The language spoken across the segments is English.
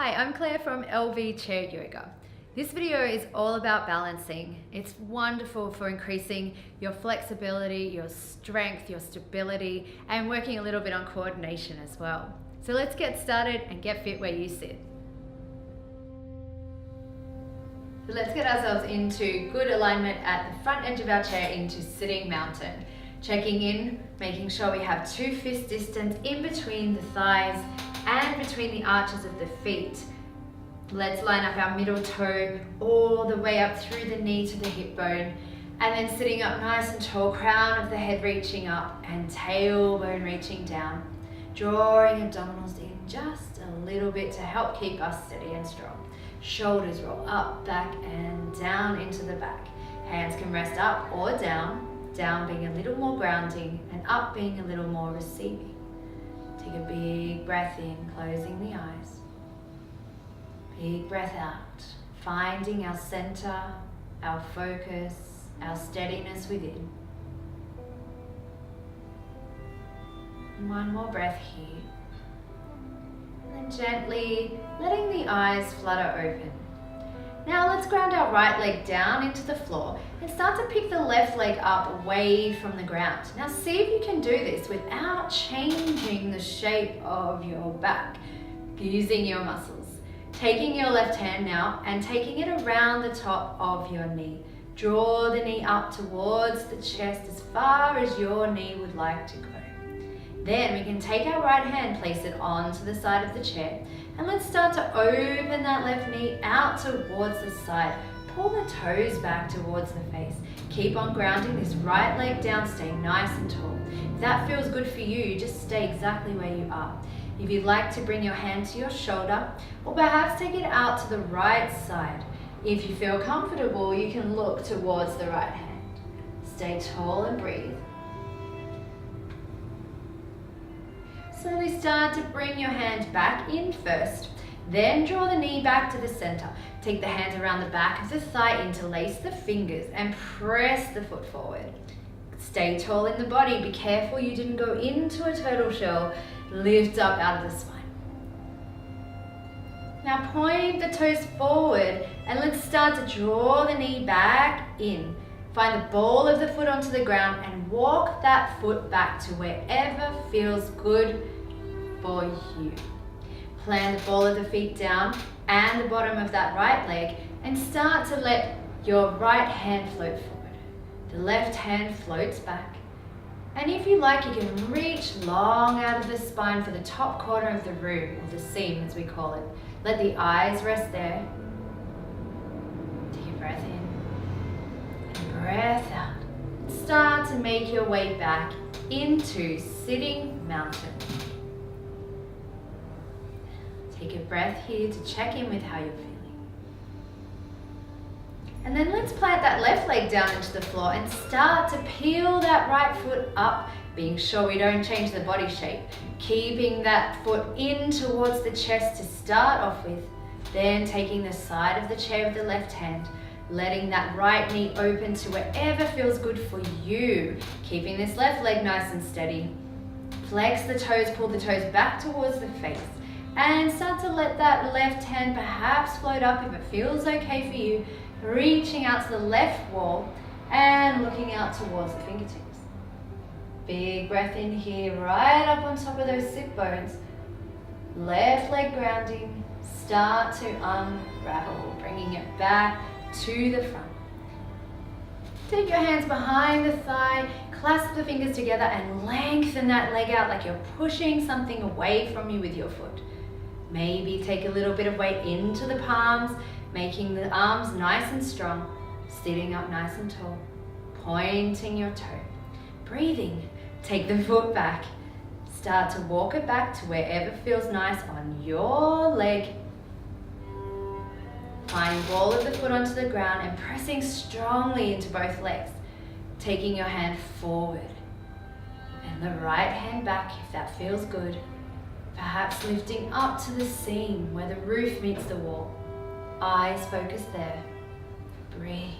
Hi, I'm Claire from LV Chair Yoga. This video is all about balancing. It's wonderful for increasing your flexibility, your strength, your stability, and working a little bit on coordination as well. So let's get started and get fit where you sit. So let's get ourselves into good alignment at the front edge of our chair into sitting mountain. Checking in, making sure we have 2 fist distance in between the thighs and between the arches of the feet. Let's line up our middle toe all the way up through the knee to the hip bone, and then sitting up nice and tall, crown of the head reaching up and tailbone reaching down. Drawing abdominals in just a little bit to help keep us steady and strong. Shoulders roll up, back and down into the back. Hands can rest up or down, down being a little more grounding and up being a little more receiving. Take a big breath in, closing the eyes. Big breath out, finding our center, our focus, our steadiness within. And one more breath here. And then gently letting the eyes flutter open. Now let's ground our right leg down into the floor and start to pick the left leg up away from the ground. Now see if you can do this without changing the shape of your back, using your muscles. Taking your left hand now and taking it around the top of your knee. Draw the knee up towards the chest as far as your knee would like to go. Then we can take our right hand, place it onto the side of the chair, and let's start to open that left knee out towards the side. Pull the toes back towards the face. Keep on grounding this right leg down, stay nice and tall. If that feels good for you, just stay exactly where you are. If you'd like to bring your hand to your shoulder, or perhaps take it out to the right side. If you feel comfortable, you can look towards the right hand. Stay tall and breathe. Slowly start to bring your hand back in first, then draw the knee back to the center. Take the hands around the back of the thigh, interlace the fingers and press the foot forward. Stay tall in the body, be careful you didn't go into a turtle shell. Lift up out of the spine. Now point the toes forward and let's start to draw the knee back in. Find the ball of the foot onto the ground and walk that foot back to wherever feels good for you. Plant the ball of the feet down and the bottom of that right leg and start to let your right hand float forward. The left hand floats back. And if you like, you can reach long out of the spine for the top corner of the room, or the seam as we call it. Let the eyes rest there. Take a breath in and breath out. Start to make your way back into sitting mountain. Take a breath here to check in with how you're feeling. And then let's plant that left leg down into the floor and start to peel that right foot up, being sure we don't change the body shape. Keeping that foot in towards the chest to start off with, then taking the side of the chair with the left hand, letting that right knee open to wherever feels good for you. Keeping this left leg nice and steady. Flex the toes, pull the toes back towards the face. And start to let that left hand perhaps float up if it feels okay for you. Reaching out to the left wall and looking out towards the fingertips. Big breath in here, right up on top of those sit bones. Left leg grounding. Start to unravel, bringing it back to the front. Take your hands behind the thigh, clasp the fingers together and lengthen that leg out like you're pushing something away from you with your foot. Maybe take a little bit of weight into the palms, making the arms nice and strong, sitting up nice and tall, pointing your toe. Breathing, take the foot back. Start to walk it back to wherever feels nice on your leg. Finding the ball of the foot onto the ground and pressing strongly into both legs. Taking your hand forward and the right hand back if that feels good. Perhaps lifting up to the seam where the roof meets the wall. Eyes focus there. Breathe.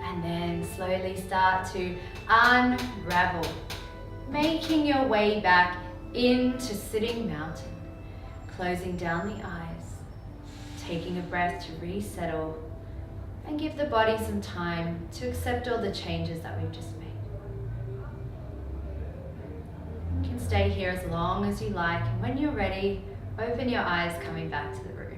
And then slowly start to unravel. Make making your way back into sitting mountain, closing down the eyes, taking a breath to resettle and give the body some time to accept all the changes that we've just made. You can stay here as long as you like, and when you're ready, open your eyes coming back to the room.